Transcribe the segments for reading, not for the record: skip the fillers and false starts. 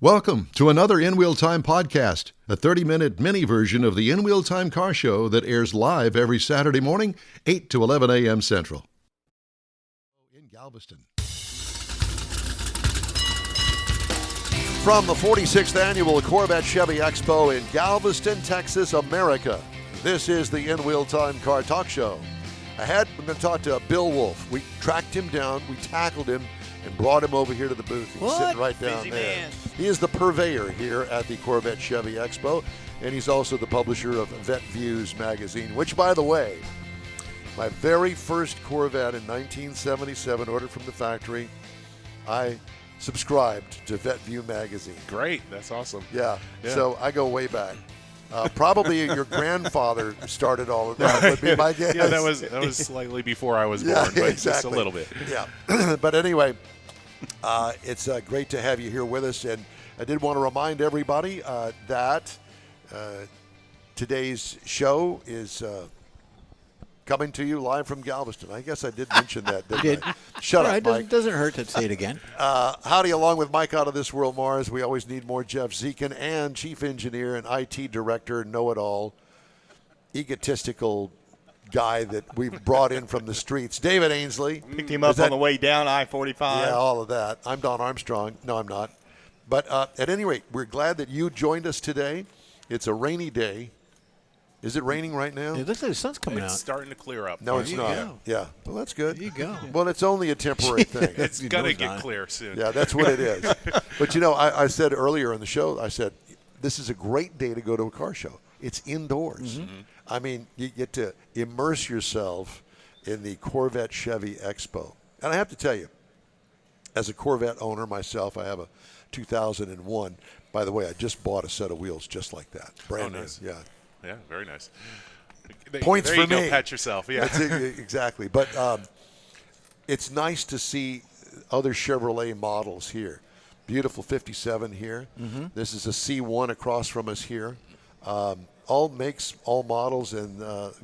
Welcome to another In Wheel Time podcast, a 30-minute mini version of the In Wheel Time car show that airs live every Saturday morning, 8 to 11 a.m. Central. In Galveston. From the 46th Annual Corvette Chevy Expo in Galveston, Texas, America, this is the In Wheel Time Car Talk Show. Ahead, we're going to talk to Bill Wolf. We tracked him down, we tackled him, and brought him over here to the booth. He's sitting right down Busy there. man. He is the purveyor here at the Corvette Chevy Expo, and he's also the publisher of Vette Vues Magazine, which, by the way, my very first Corvette in 1977, ordered from the factory, I subscribed to Vette Vues Magazine. Great, that's awesome. Yeah, so I go way back. Probably your grandfather started all of that, would be my guess. Yeah, that was slightly before I was born, but just a little bit. Yeah, but anyway, it's great to have you here with us, and I did want to remind everybody that today's show is coming to you live from Galveston. I guess I did mention that, didn't I? Shut up, Mike. Doesn't hurt to say it again. Howdy, along with Mike out of This World Mars. We always need more Jeff Zekin, and Chief Engineer and IT Director, know-it-all, egotistical guy that we've brought in from the streets, David Ainsley. Picked him up on the way down I-45. Yeah, all of that. I'm Don Armstrong. No, I'm not. But at any rate, we're glad that you joined us today. It's a rainy day. Is it raining right now? It looks like the sun's coming It's out. starting to clear up. No, it's you not. go. Yeah, well, that's good. There you go. Well, it's only a temporary thing. It's going to it's get not. clear soon. Yeah, that's what it is. But, you know, I said earlier in the show, I said, this is a great day to go to a car show. It's indoors. Mm-hmm. I mean, you get to immerse yourself in the Corvette Chevy Expo. And I have to tell you, as a Corvette owner myself, I have a 2001. By the way, I just bought a set of wheels just like that. Brand new. nice. Yeah. Yeah, very nice. Points there for you go, me. pat yourself. Yeah. That's it, exactly. But it's nice to see other Chevrolet models here. Beautiful 57 here. Mm-hmm. This is a C1 across from us here. All makes, all models. And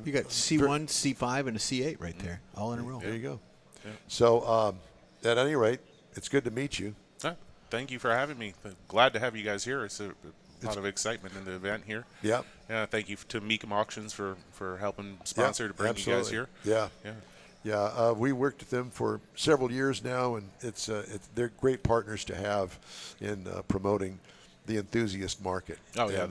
You got C1, C5, and a C8 right there, all in a row. there you go. Yeah. So at any rate, it's good to meet you. Thank you for having me. Glad to have you guys here. It's a lot of excitement in the event here. Yeah. Yeah, thank you to Meekum Auctions for helping sponsor to bring absolutely. you guys here. Yeah. Yeah. Yeah, we worked with them for several years now, and they're great partners to have in promoting the enthusiast market. Oh yeah,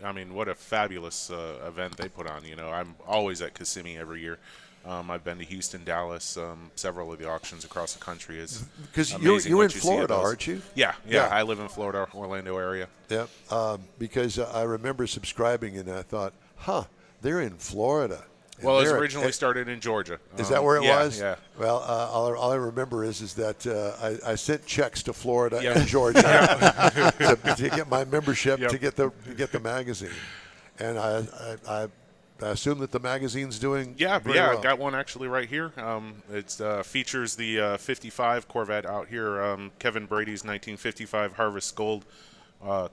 I mean, what a fabulous event they put on. You know, I'm always at Kissimmee every year. I've been to Houston, Dallas, several of the auctions across the country. It's because amazing you're what in you see at Florida, those. aren't you? Yeah, I live in Florida, Orlando area. Yeah, because I remember subscribing, and I thought, they're in Florida. And Well, it was they're- originally started in Georgia. Is that where it was? Yeah. Well, all I remember is that I sent checks to Florida Yeah. and Georgia to get my membership to get the magazine, and I assume that the magazine's doing very well. I got one actually right here. It features the 55 Corvette out here, Kevin Brady's 1955 Harvest Gold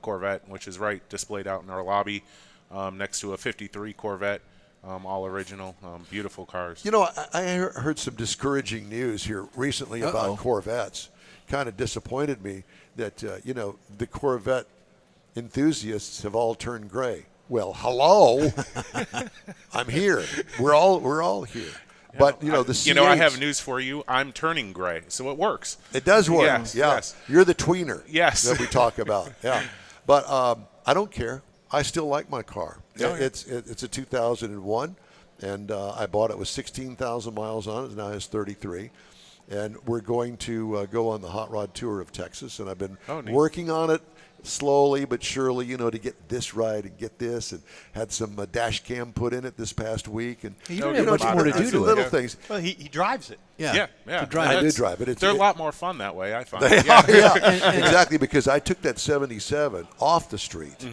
Corvette, which is right displayed out in our lobby next to a 53 Corvette, all original, beautiful cars. You know, I heard some discouraging news here recently about Corvettes. Kind of disappointed me that, the Corvette enthusiasts have all turned gray. Well, hello. I'm here. We're all here. But, the C8s, I have news for you. I'm turning gray, so it works. It does work. Yes, yeah. yes. You're the tweener. Yes. That we talk about. Yeah. But I don't care. I still like my car. Oh, yeah. It's a 2001, and I bought it with 16,000 miles on it. It now has 33. And we're going to go on the Hot Rod Tour of Texas, and I've been working on it slowly but surely, to get this right and get this, and had some dash cam put in it this past week. And You don't have much more to do to it. little things. Well, he drives it. Yeah. To drive I it. do drive it. They're a lot more fun that way, I find. Exactly, because I took that 77 off the street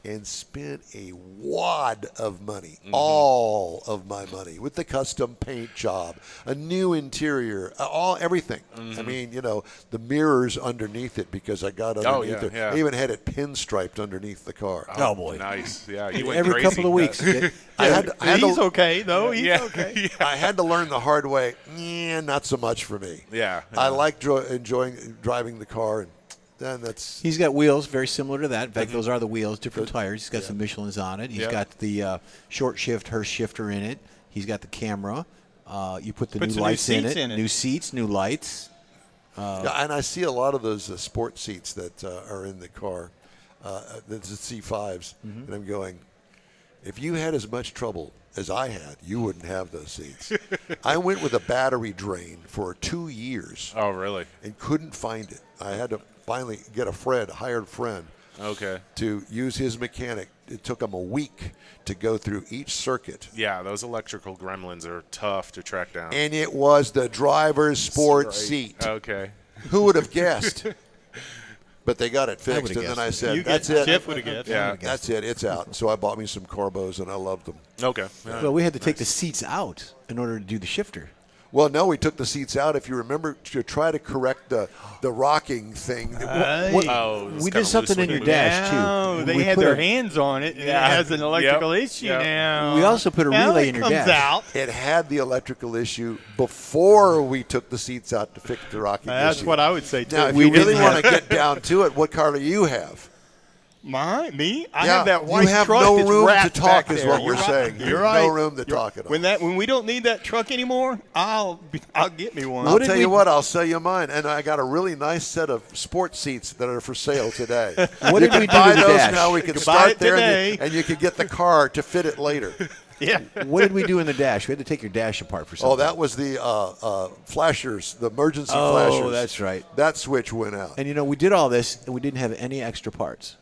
and spent a wad of money, all of my money, with the custom paint job, a new interior, everything. I mean, the mirrors underneath it, because I got underneath it. yeah. I even had it pinstriped underneath the car. Oh, boy. Nice. Yeah, you went Every crazy. couple of weeks. I had He's to, okay, though. He's okay. Yeah. I had to learn the hard way. Not so much for me. Yeah. I like enjoying driving the car, and then that's He's got wheels very similar to that. In fact, those are the wheels, different tires. He's got some Michelins on it. He's got the short shift Hurst shifter in it. He's got the camera. You put the new lights in it. New seats, new lights. and I see a lot of those sport seats that are in the car. That's the C5s, and I'm going, if you had as much trouble as I had, you wouldn't have those seats. I went with a battery drain for 2 years. Oh, really? And couldn't find it. I had to finally get a hired friend, to use his mechanic. It took him a week to go through each circuit. Yeah, those electrical gremlins are tough to track down. And it was the driver's sport seat. Okay. Who would have guessed? But they got it fixed, and then I said, that's it. Jeff would have guessed. Yeah. That's it. It's out. So I bought me some Corbos, and I loved them. Okay. Yeah. Well, we had to take the seats out in order to do the shifter. Well, no, we took the seats out, if you remember, to try to correct the rocking thing. We did something in your dash, too. No, they had their hands on it, and it has an electrical issue now. We also put a relay in your dash. Out. It had the electrical issue before we took the seats out to fix the rocking issue. That's what I would say, too. Now, if you really want to get down to it, what car do you have? Me? I have that white you have truck no that's room to wrapped talk, back is there. what we're saying. You're There's right. no room to talk at all. When we don't need that truck anymore, I'll get me one. I'll tell you what, I'll sell you mine. And I got a really nice set of sports seats that are for sale today. What did we do buy to the those dash? now. We can buy start it there, today. and you can get the car to fit it later. Yeah. What did we do in the dash? We had to take your dash apart for something. Oh, that was the flashers, the emergency flashers. Oh, that's right. That switch went out. And, we did all this, and we didn't have any extra parts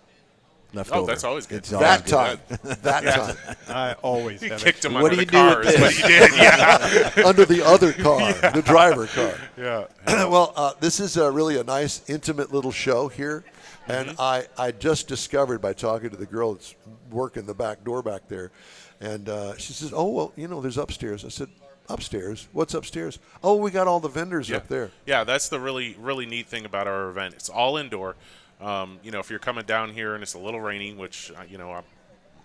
left over. That's always good. It's always That good. time. I always He have kicked him What under do the you do car with is what he did. Yeah. Under the other car, the driver car. Yeah. Well, this is really a nice, intimate little show here. And I just discovered by talking to the girl that's working the back door back there. And she says, oh, well, there's upstairs. I said, upstairs? What's upstairs? Oh, we got all the vendors up there. Yeah, that's the really, really neat thing about our event. It's all indoor. If you're coming down here and it's a little rainy, which,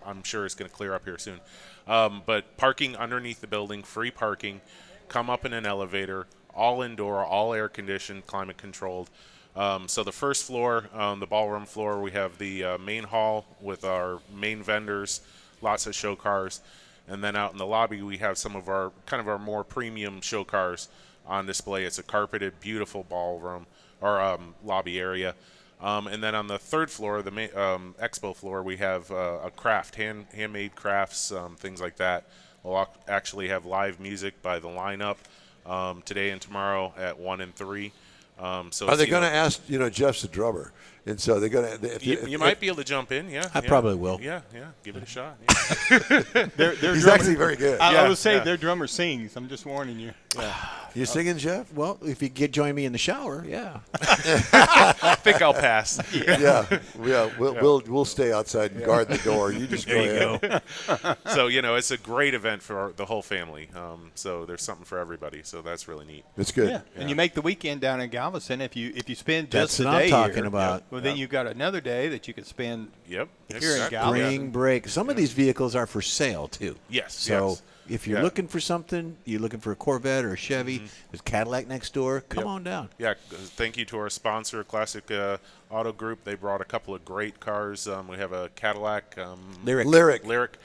I'm sure it's going to clear up here soon. But parking underneath the building, free parking, come up in an elevator, all indoor, all air conditioned, climate controlled. So the first floor, the ballroom floor, we have the main hall with our main vendors, lots of show cars. And then out in the lobby, we have some of our our more premium show cars on display. It's a carpeted, beautiful ballroom or lobby area. And then on the third floor, the expo floor, we have a craft, handmade crafts, things like that. We'll actually have live music by the lineup today and tomorrow at 1 and 3. So Are they going to ask, Jeff's the drummer, and so they're going to. You might be able to jump in, yeah. I probably will. Yeah, give it a shot. Their He's drummer, actually very good. I would say their drummer sings. I'm just warning you. You singing, Jeff? Well, if you join me in the shower, yeah. I think I'll pass. Yeah. We'll stay outside and guard the door. You just go ahead. So it's a great event for the whole family. So there's something for everybody. So that's really neat. It's good. Yeah. And you make the weekend down in Galveston if you spend That's just a what I'm day talking here. about. Well, then you've got another day that you can spend Yep. here in Exactly. Galveston. Spring break. Some of these vehicles are for sale, too. Yes. So yes. if you're looking for something, you're looking for a Corvette or a Chevy, there's Cadillac next door, come on down. Yeah, thank you to our sponsor, Classic Auto Group. They brought a couple of great cars. We have a Cadillac Lyric,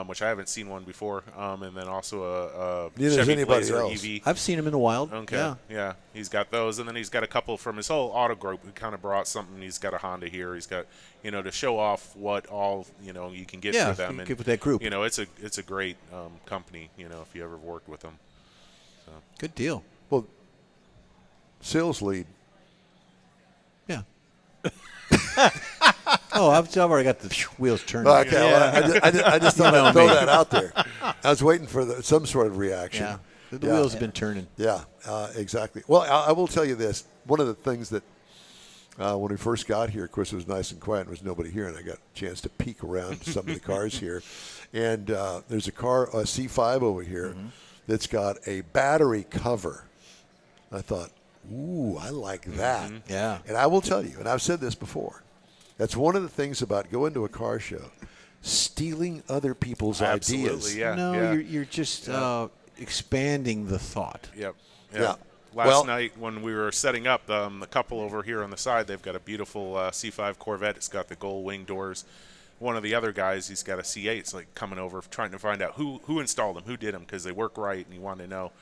which I haven't seen one before, and then also a Neither Chevy has anybody Blazer else. EV. I've seen them in the wild. Okay, yeah, he's got those, and then he's got a couple from his whole auto group. He kind of brought something. He's got a Honda here. He's got, to show off what all you can get for them. Yeah, get with that group. It's a great company. If you ever worked with them. So. Good deal. Well, sales lead. Yeah. I've already got the wheels turning. Okay, well, I just thought I'd throw that out there. I was waiting for some sort of reaction. Yeah. The wheels have been turning. Yeah, exactly. Well, I will tell you this. One of the things that when we first got here, of course, it was nice and quiet. There was nobody here, and I got a chance to peek around some of the cars here. And there's a car, a C5 over here, that's got a battery cover. I thought, ooh, I like that. Yeah. And I will tell you, and I've said this before, that's one of the things about going to a car show, stealing other people's ideas. Yeah. No, yeah. you're just expanding the thought. Yep. Yeah. last night when we were setting up, the couple over here on the side, they've got a beautiful C5 Corvette. It's got the gold wing doors. One of the other guys, he's got a C8. It's like coming over, trying to find out who installed them, who did them, because they work right, and he wanted to know.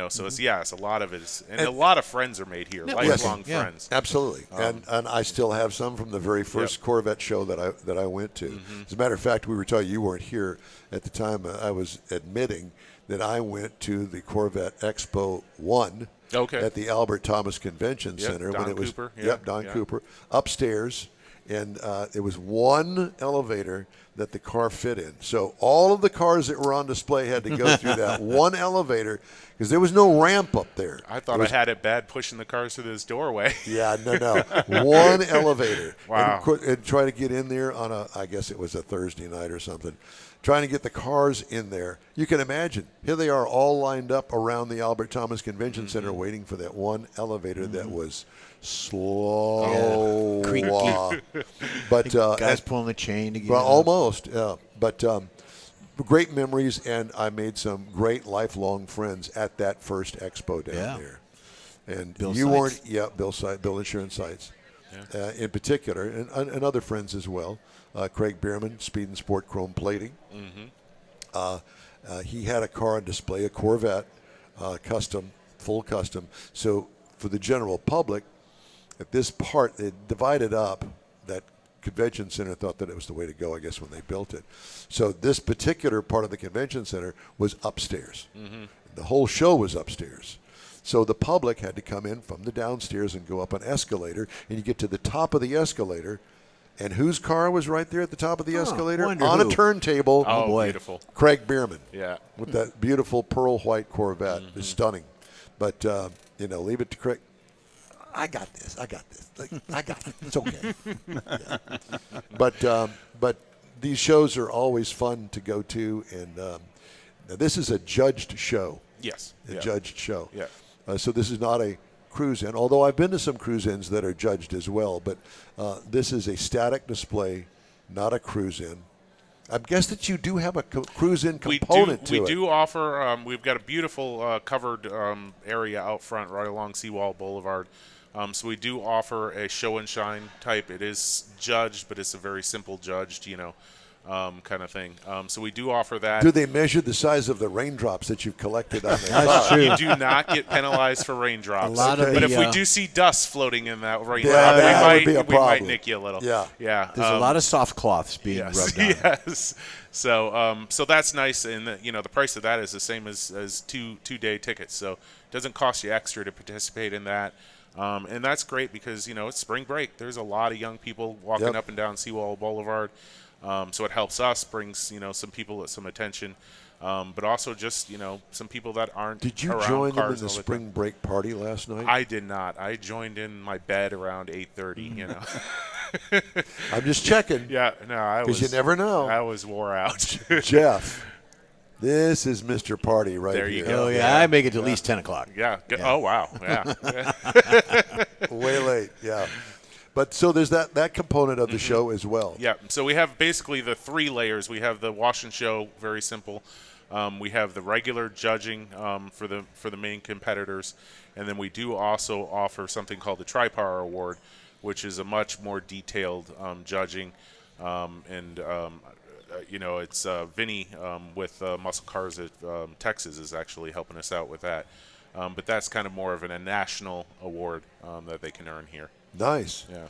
So it's a lot of it is, and a lot of friends are made here, lifelong friends. Absolutely, and I still have some from the very first Corvette show that I went to. As a matter of fact, we were talking, you weren't here at the time. I was admitting that I went to the Corvette Expo 1 at the Albert Thomas Convention Center Don when it was Cooper. Don Cooper upstairs, and it was one elevator that the car fit in. So all of the cars that were on display had to go through that one elevator because there was no ramp up there. I thought I had it bad pushing the cars through this doorway. Yeah, no. One elevator. Wow. And try to get in there on I guess it was a Thursday night or something, trying to get the cars in there. You can imagine. Here they are all lined up around the Albert Thomas Convention Center waiting for that one elevator that was slow. Creaky. But guys pulling the chain to get well, out. almost. But great memories, and I made some great lifelong friends at that first expo down there. And Bill you Seitz. weren't, Bill Insurance Sites, in particular, and other friends as well. Craig Bierman, Speed and Sport Chrome Plating. He had a car on display, a Corvette, custom, full custom. So for the general public, at this part, it divided up. That convention center thought that it was the way to go, I guess, when they built it. So this particular part of the convention center was upstairs. The whole show was upstairs. So the public had to come in from the downstairs and go up an escalator, and you get to the top of the escalator, and whose car was right there at the top of the escalator? On a turntable. Oh, boy. Beautiful. Craig Bierman. Yeah. With that beautiful pearl white Corvette. It's stunning. But, leave it to Craig. I got this. I got it. It's okay. But these shows are always fun to go to, and now this is a judged show. Yes. A judged show. Yeah. So this is not a cruise-in, although I've been to some cruise-ins that are judged as well. But this is a static display, not a cruise-in. I guess that you do have a cruise-in component to it. We do offer. We've got a beautiful covered area out front, right along Seawall Boulevard. So we do offer a show and shine type. It is judged, but it's a very simple judged, kind of thing. So we do offer that. Do they measure the size of the raindrops that you've collected on there? That's true. You do not get penalized for raindrops. But if we do see dust floating in that raindrop, that would be a we might problem. nick you a little. Yeah. There's a lot of soft cloths being rubbed on. Yes. So that's nice, and the price of that is the same as two-day tickets. So it doesn't cost you extra to participate in that. And that's great because, it's spring break. There's a lot of young people walking up and down Seawall Boulevard. So it helps us, brings, some people some attention. But also just, some people that aren't Did you around join them in cars the all spring break party last night? I did not. I joined in my bed around 8:30, I'm just checking. Yeah, no, I was. Because you never know. I was wore out. Jeff, this is Mr. Party right There here. you go. Oh, yeah, I make it to at least 10 o'clock. Yeah. Oh, wow. Yeah. Way late, yeah. But so there's that component of the show as well. Yeah. So we have basically the three layers. We have the wash and show, very simple. We have the regular judging for the main competitors, and then we do also offer something called the Tri-Power Award, which is a much more detailed judging, it's Vinny with Muscle Cars at Texas is actually helping us out with that. But that's kind of more of a national award that they can earn here. Nice. Yeah.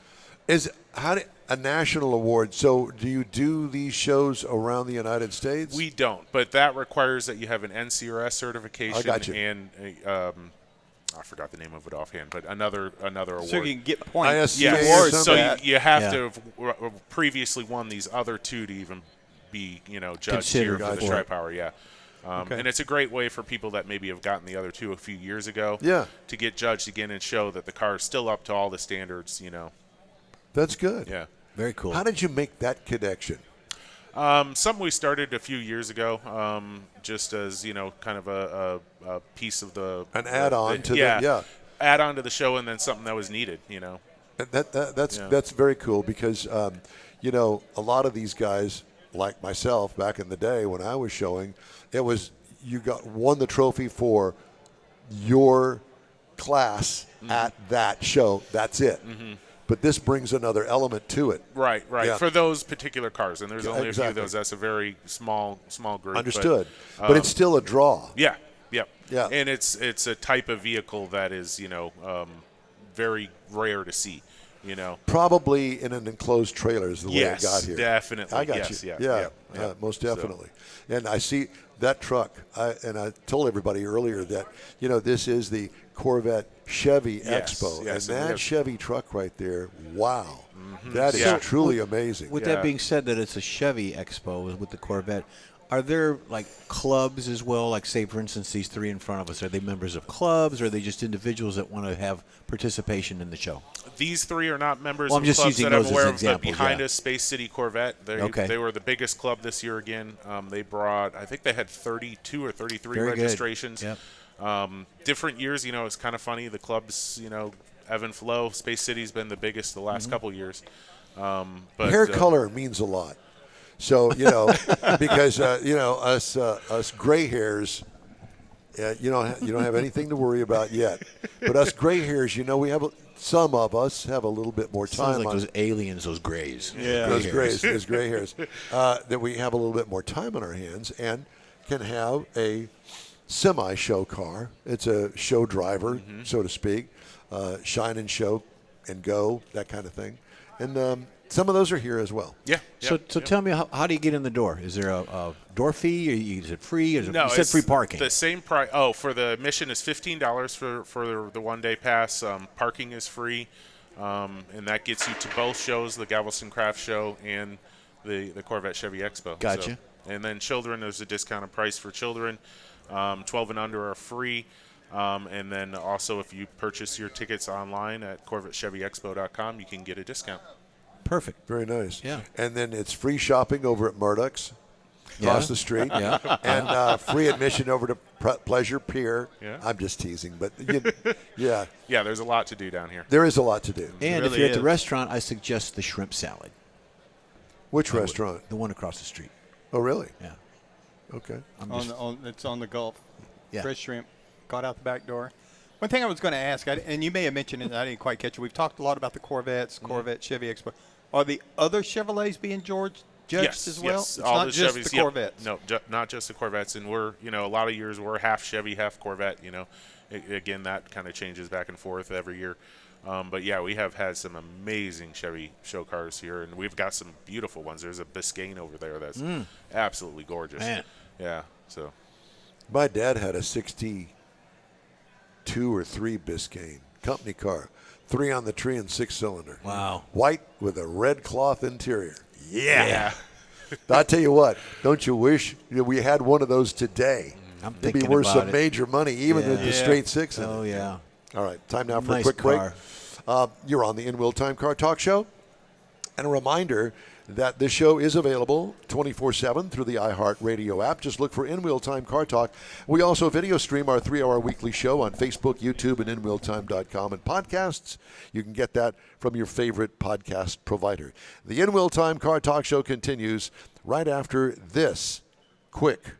A national award. So do you do these shows around the United States? We don't, but that requires that you have an NCRS certification. I got you. And I forgot the name of it offhand, but another award. So you can get points. ISCA Yes. or So something? you have to have previously won these other two to even be judged Considered here for the for it. Tri-Power. Yeah. And it's a great way for people that maybe have gotten the other two a few years ago to get judged again and show that the car is still up to all the standards, That's good. Yeah. Very cool. How did you make that connection? Something we started a few years ago, just as, kind of a piece of the – An add-on to add-on to the show, and then something that was needed, That's very cool because, a lot of these guys, like myself back in the day when I was showing, it was you won the trophy for your class at that show. That's it. But this brings another element to it. Right. Yeah. For those particular cars, and there's only a few of Exactly. those. That's a very small group. Understood. But it's still a draw. Yeah. Yeah. And it's a type of vehicle that is, very rare to see. Probably in an enclosed trailer is the way it got here. Definitely. I got you. Yeah, most definitely. So. And I see that truck. I told everybody earlier that this is the Corvette Chevy Expo, and that Chevy truck right there. Wow, that is truly amazing. With that being said, that it's a Chevy Expo with the Corvette. Are there like clubs as well? Like, say, for instance, these three in front of us. Are they members of clubs, or are they just individuals that want to have participation in the show? These three are not members I'm of just clubs using that I'm those as aware of. examples, But behind us, Space City Corvette. They were the biggest club this year again. They brought, I think they had 32 or 33 Very registrations. Good. Yep. Different years, it's kind of funny. The clubs, ebb and flow. Space City's been the biggest the last couple years. But hair color means a lot. So because us gray hairs, you don't have anything to worry about yet. But us gray hairs, we have some of us have a little bit more time. Sounds like on those aliens, those grays. Yeah, those gray hairs. That we have a little bit more time on our hands and can have a semi-show car. It's a show driver, so to speak, shine and show and go, that kind of thing. And some of those are here as well. Yeah. So tell me, how do you get in the door? Is there a door fee? Or is it free? No, you said free parking. The same price. Oh, for the admission is $15 for the one-day pass. Parking is free, and that gets you to both shows, the Galveston Craft Show and the Corvette Chevy Expo. Gotcha. So, and then children, there's a discounted price for children. 12 and under are free. And then also, if you purchase your tickets online at CorvetteChevyExpo.com, you can get a discount. Perfect. Very nice. Yeah. And then it's free shopping over at Murdoch's across the street. Yeah. And free admission over to Pleasure Pier. Yeah. I'm just teasing, but yeah. Yeah, there's a lot to do down here. There is a lot to do. And really if you're at the is. restaurant, I suggest the shrimp salad. Which restaurant? The one across the street. Oh, really? Yeah. Okay. It's on the Gulf. Yeah. Fresh shrimp, caught out the back door. One thing I was going to ask, and you may have mentioned it, I didn't quite catch it. We've talked a lot about the Corvettes, Corvette Chevy Expo. Are the other Chevrolets being judged as well? Yes, It's all not the just Chevys, the Corvettes. No, not just the Corvettes. And we're, a lot of years we're half Chevy, half Corvette. Again, that kind of changes back and forth every year. But yeah, we have had some amazing Chevy show cars here, and we've got some beautiful ones. There's a Biscayne over there that's absolutely gorgeous. Man. Yeah. So. My dad had a 62 or 3 Biscayne company car, 3 on the tree and 6-cylinder. Wow. White with a red cloth interior. Yeah. I tell you what, don't you wish we had one of those today? I'm It'd thinking be worth about some it. major money, even with the straight 6 in it. Oh, yeah. All right, time now for Nice a quick car. break. You're on the In Wheel Time Car Talk Show. And a reminder that this show is available 24/7 through the iHeartRadio app. Just look for In Wheel Time Car Talk. We also video stream our 3-hour weekly show on Facebook, YouTube, and InWheelTime.com. And podcasts, you can get that from your favorite podcast provider. The In Wheel Time Car Talk Show continues right after this quick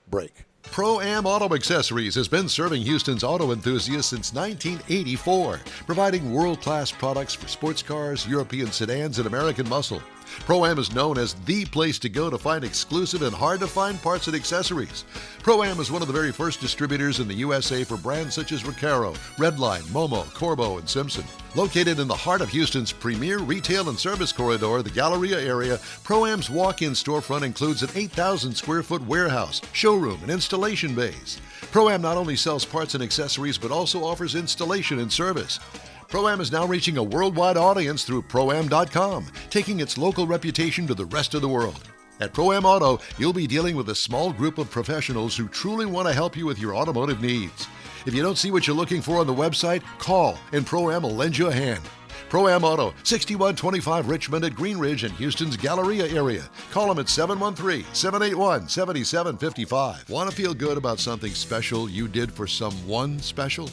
break. Pro-Am Auto Accessories has been serving Houston's auto enthusiasts since 1984, providing world-class products for sports cars, European sedans, and American muscle. Pro-Am is known as the place to go to find exclusive and hard-to-find parts and accessories. Pro-Am is one of the very first distributors in the USA for brands such as Recaro, Redline, Momo, Corbo, and Simpson. Located in the heart of Houston's premier retail and service corridor, the Galleria area, Pro-Am's walk-in storefront includes an 8,000-square-foot warehouse, showroom, and installation bays. Pro-Am not only sells parts and accessories, but also offers installation and service. Pro-Am is now reaching a worldwide audience through Pro-Am.com, taking its local reputation to the rest of the world. At Pro-Am Auto, you'll be dealing with a small group of professionals who truly want to help you with your automotive needs. If you don't see what you're looking for on the website, call, and Pro-Am will lend you a hand. Pro-Am Auto, 6125 Richmond at Green Ridge in Houston's Galleria area. Call them at 713-781-7755. Want to feel good about something special you did for someone special?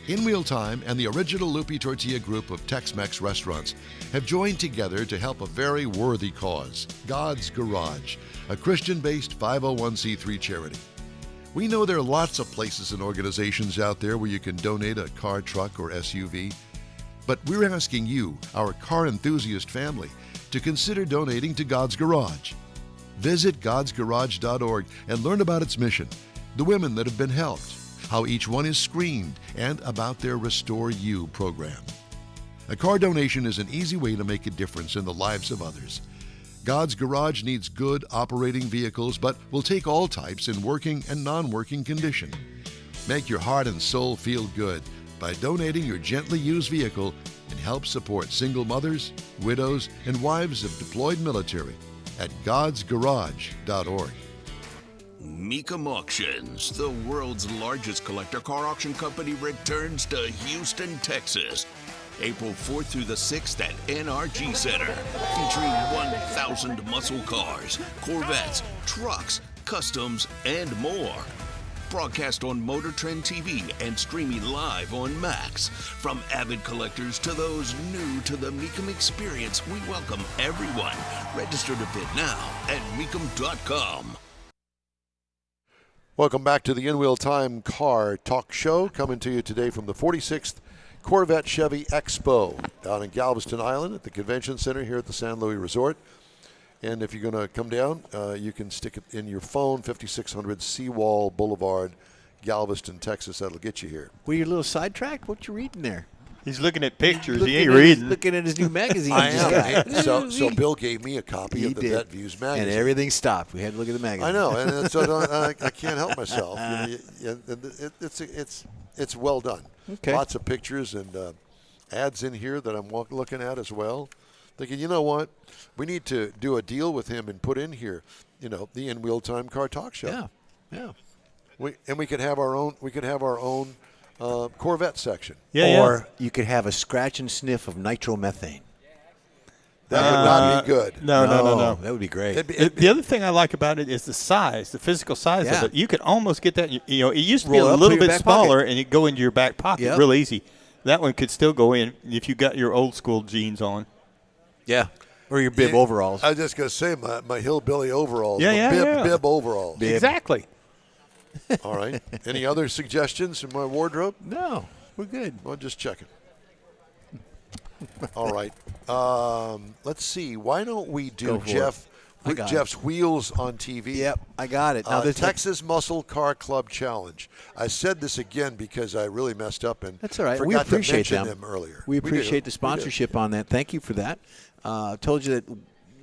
In Wheel Time and the original Lupi Tortilla group of Tex-Mex restaurants have joined together to help a very worthy cause, God's Garage, a Christian-based 501c3 charity. We know there are lots of places and organizations out there where you can donate a car, truck, or SUV. But we're asking you, our car enthusiast family, to consider donating to God's Garage. Visit godsgarage.org and learn about its mission, the women that have been helped, how each one is screened, and about their Restore You program. A car donation is an easy way to make a difference in the lives of others. God's Garage needs good operating vehicles, but will take all types in working and non-working condition. Make your heart and soul feel good by donating your gently used vehicle and help support single mothers, widows, and wives of deployed military at godsgarage.org. Mecum Auctions, the world's largest collector car auction company, returns to Houston, Texas. April 4th through the 6th at NRG Center, featuring 1,000 muscle cars, Corvettes, trucks, customs, and more. Broadcast on Motor Trend TV and streaming live on Max. From avid collectors to those new to the Mecum experience, we welcome everyone. Register to bid now at mecum.com. Welcome back to the In-Wheel Time Car Talk Show, coming to you today from the 46th Corvette Chevy Expo down in Galveston Island at the Convention Center here at the San Luis Resort. And if you're going to come down, you can stick it in your phone, 5600 Seawall Boulevard, Galveston, Texas. That'll get you here. Were you a little sidetracked? What you reading there? He's looking at pictures. He ain't reading. Looking at his new magazine. I am. So Bill gave me a copy of the Vette Vues Magazine. And everything stopped. We had to look at the magazine. I know, and so I can't help myself. It's well done. Okay. Lots of pictures and ads in here that I'm looking at as well. Thinking, you know what? We need to do a deal with him and put in here, the In-Wheel Time Car Talk Show. Yeah. We could have our own. We could have our own Corvette section. Or you could have a scratch and sniff of nitromethane. That would not be good. No. That would be great. The other thing I like about it is the size, the physical size of it. You could almost get that. It used to be a little bit smaller, and it go into your back pocket real easy. That one could still go in if you got your old school jeans on. Yeah. Or your bib overalls. I was just going to say my hillbilly overalls. Yeah. Bib overalls. Bib. Exactly. All right. Any other suggestions in my wardrobe? No. We're good. Well, just checking. All right. Let's see. Why don't we do Jeff's Wheels on TV? Yep, I got it. Now, the Texas Muscle Car Club Challenge. I said this again because I really messed up and that's all right. forgot We appreciate to mention them earlier. We appreciate the sponsorship on that. Thank you for that. Told you that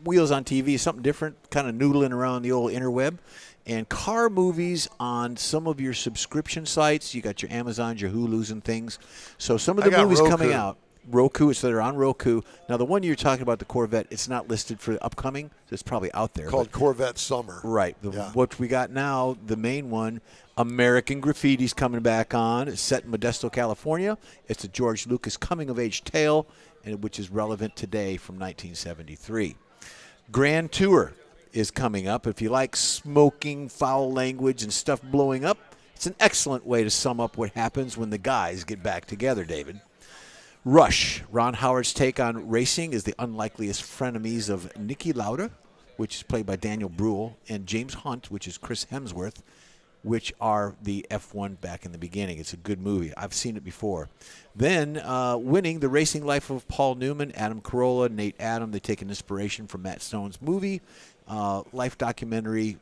Wheels on TV is something different, kind of noodling around the old interweb. And car movies on some of your subscription sites. You got your Amazons, your Hulus, and things. So some of the movies coming out. Roku, so they're on Roku. Now, the one you're talking about, the Corvette, it's not listed for upcoming, so it's probably out there. Called Corvette Summer. Right. What we got now, the main one, American Graffiti's coming back on. It's set in Modesto, California. It's a George Lucas coming-of-age tale, which is relevant today from 1973. Grand Tour is coming up. If you like smoking, foul language, and stuff blowing up, it's an excellent way to sum up what happens when the guys get back together, David. Rush, Ron Howard's take on racing, is the unlikeliest frenemies of Niki Lauda, which is played by Daniel Bruhl, and James Hunt, which is Chris Hemsworth, which are the F1 back in the beginning. It's a good movie. I've seen it before. Then, Winning, The Racing Life of Paul Newman, Adam Carolla, Nate Adam. They take an inspiration from Matt Stone's movie, life documentary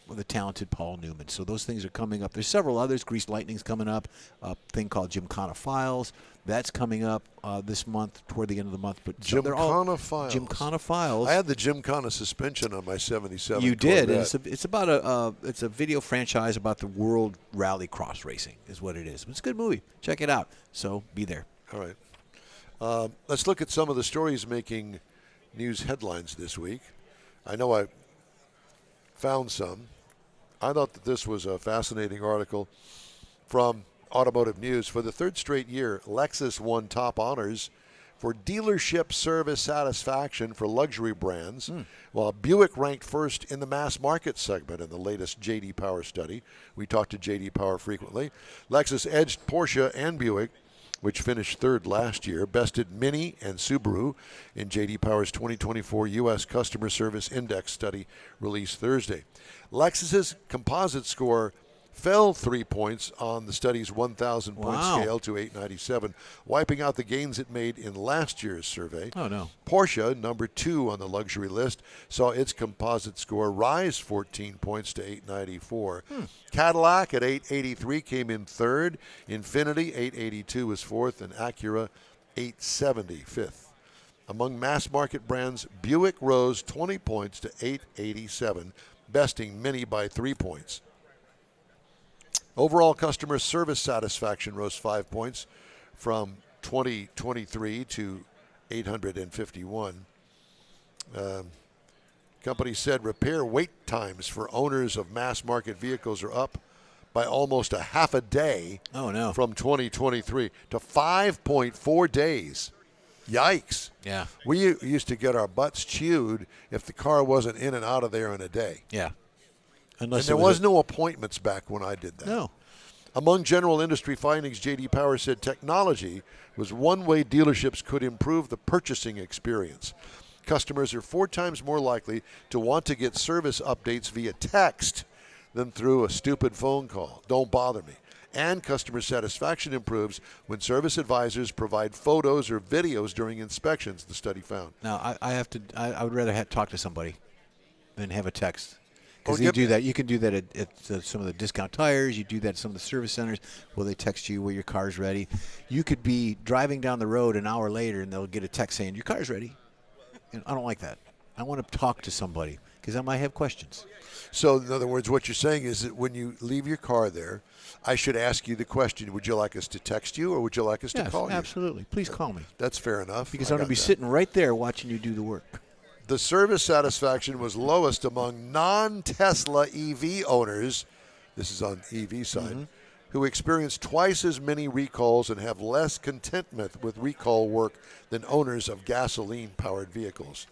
with the talented Paul Newman. So those things are coming up. There's several others. Greased Lightning's coming up. A thing called Gymkhana Files. That's coming up this month, toward the end of the month. But Gymkhana Files. Gymkhana Files. I had the Gymkhana suspension on my 77. You Corvette. did. And it's about it's a video franchise about the World Rally Cross Racing is what it is. It's a good movie. Check it out. So be there. All right. Let's look at some of the stories making news headlines this week. I know I found some. I thought that this was a fascinating article from Automotive News. For the third straight year, Lexus won top honors for dealership service satisfaction for luxury brands, while Buick ranked first in the mass market segment in the latest J.D. Power study. We talk to J.D. Power frequently. Lexus edged Porsche and Buick, which finished third last year, bested Mini and Subaru in J.D. Power's 2024 U.S. Customer Service Index study released Thursday. Lexus's composite score fell 3 points on the study's 1,000-point scale to 897, wiping out the gains it made in last year's survey. Oh, no. Porsche, number 2 on the luxury list, saw its composite score rise 14 points to 894. Cadillac at 883 came in third. Infiniti, 882 was fourth, and Acura, 870, fifth. Among mass-market brands, Buick rose 20 points to 887, besting Mini by 3 points. Overall customer service satisfaction rose 5 points from 2023 to 851. Company said repair wait times for owners of mass-market vehicles are up by almost a half a day from 2023 to 5.4 days. Yikes. Yeah. We used to get our butts chewed if the car wasn't in and out of there in a day. Yeah. And there was no appointments back when I did that. No. Among general industry findings, J.D. Power said technology was one way dealerships could improve the purchasing experience. Customers are 4 times more likely to want to get service updates via text than through a stupid phone call. Don't bother me. And customer satisfaction improves when service advisors provide photos or videos during inspections, the study found. Now, I would rather talk to somebody than have a text. Because you do that. You can do that at some of the discount tires. You do that at some of the service centers where they text you where your car's ready. You could be driving down the road an hour later and they'll get a text saying, your car's ready. And I don't like that. I want to talk to somebody because I might have questions. So, in other words, what you're saying is that when you leave your car there, I should ask you the question, would you like us to text you or would you like us to call you? Absolutely. Please call me. That's fair enough. Because I'm going to be sitting right there watching you do the work. The service satisfaction was lowest among non-Tesla EV owners, this is on EV side, who experienced twice as many recalls and have less contentment with recall work than owners of gasoline-powered vehicles.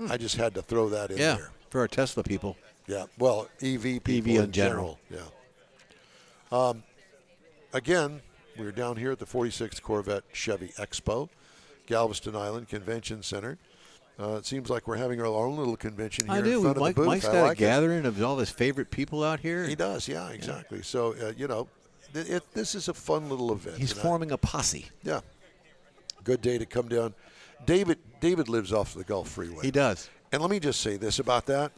I just had to throw that in there. For our Tesla people. Yeah, well, EV people in general. Yeah. Again, we're down here at the 46th Corvette Chevy Expo, Galveston Island Convention Center. It seems like we're having our own little convention here in front of the booth. Mike's got a gathering of all his favorite people out here. He does, yeah, exactly. So, this is a fun little event. He's forming a posse. Yeah. Good day to come down. David lives off the Gulf Freeway. He does. And let me just say this about that.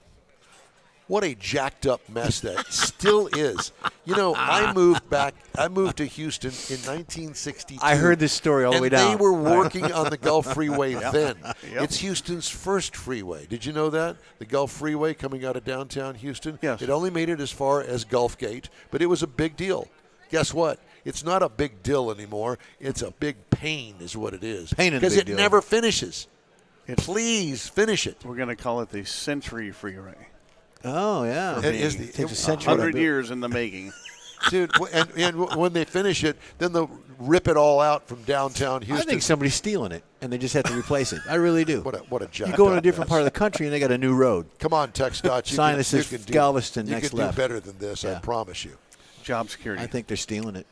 What a jacked up mess that still is. I moved to Houston in 1962. I heard this story all the way down. And they were working on the Gulf Freeway then. Yep. It's Houston's first freeway. Did you know that? The Gulf Freeway coming out of downtown Houston? Yes. It only made it as far as Gulf Gate, but it was a big deal. Guess what? It's not a big deal anymore. It's a big pain is what it is. Because it never finishes. Please finish it. We're going to call it the Century Freeway. Oh, yeah. It takes a century. 100 years in the making. Dude, and when they finish it, then they'll rip it all out from downtown Houston. I think somebody's stealing it, and they just have to replace it. I really do. What a job. You go in a different part of the country, and they got a new road. Come on, TxDOT. Sign that says Galveston next left. You can do better than this, I promise you. Job security. I think they're stealing it.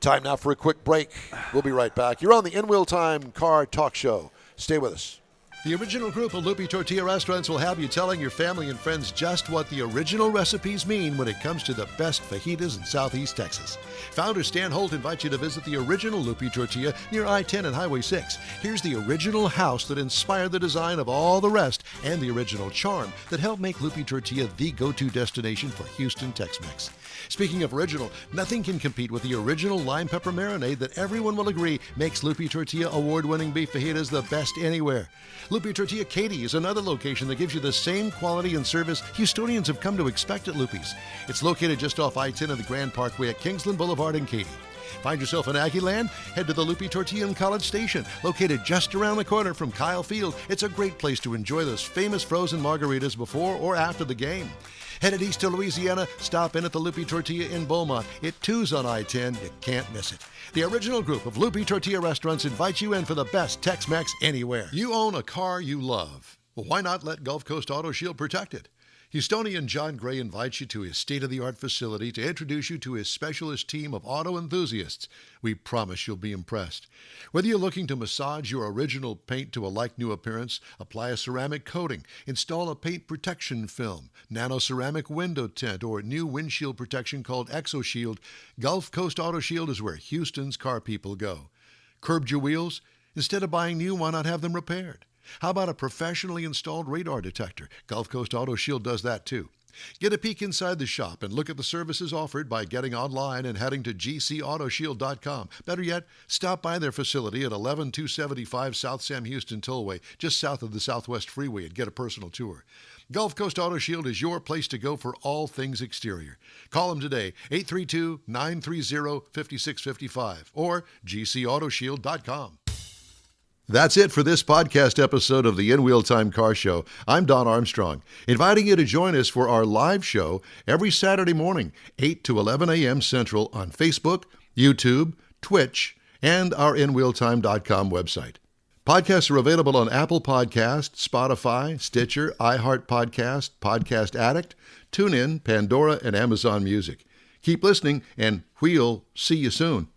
Time now for a quick break. We'll be right back. You're on the In Wheel Time Car Talk Show. Stay with us. The original group of Lupi Tortilla restaurants will have you telling your family and friends just what the original recipes mean when it comes to the best fajitas in Southeast Texas. Founder Stan Holt invites you to visit the original Lupi Tortilla near I-10 and Highway 6. Here's the original house that inspired the design of all the rest and the original charm that helped make Lupi Tortilla the go-to destination for Houston Tex-Mex. Speaking of original, nothing can compete with the original lime pepper marinade that everyone will agree makes Lupi Tortilla award-winning beef fajitas the best anywhere. Lupi Tortilla Katy is another location that gives you the same quality and service Houstonians have come to expect at Lupi's. It's located just off I-10 and the Grand Parkway at Kingsland Boulevard in Katy. Find yourself in Aggie Land? Head to the Lupi Tortilla in College Station, located just around the corner from Kyle Field. It's a great place to enjoy those famous frozen margaritas before or after the game. Headed east to Louisiana, stop in at the Lupi Tortilla in Beaumont. It too's on I-10. You can't miss it. The original group of Lupi Tortilla restaurants invites you in for the best Tex-Mex anywhere. You own a car you love. Well, why not let Gulf Coast Auto Shield protect it? Houstonian John Gray invites you to his state-of-the-art facility to introduce you to his specialist team of auto enthusiasts. We promise you'll be impressed. Whether you're looking to massage your original paint to a like-new appearance, apply a ceramic coating, install a paint protection film, nano-ceramic window tint, or new windshield protection called ExoShield, Gulf Coast Auto Shield is where Houston's car people go. Curbed your wheels? Instead of buying new, why not have them repaired? How about a professionally installed radar detector? Gulf Coast Auto Shield does that too. Get a peek inside the shop and look at the services offered by getting online and heading to gcautoshield.com. Better yet, stop by their facility at 11275 South Sam Houston Tollway, just south of the Southwest Freeway, and get a personal tour. Gulf Coast Auto Shield is your place to go for all things exterior. Call them today, 832-930-5655 or gcautoshield.com. That's it for this podcast episode of the In Wheel Time Car Show. I'm Don Armstrong, inviting you to join us for our live show every Saturday morning, 8 to 11 a.m. Central on Facebook, YouTube, Twitch, and our InWheelTime.com website. Podcasts are available on Apple Podcasts, Spotify, Stitcher, iHeart Podcast, Podcast Addict, TuneIn, Pandora, and Amazon Music. Keep listening, and we'll see you soon.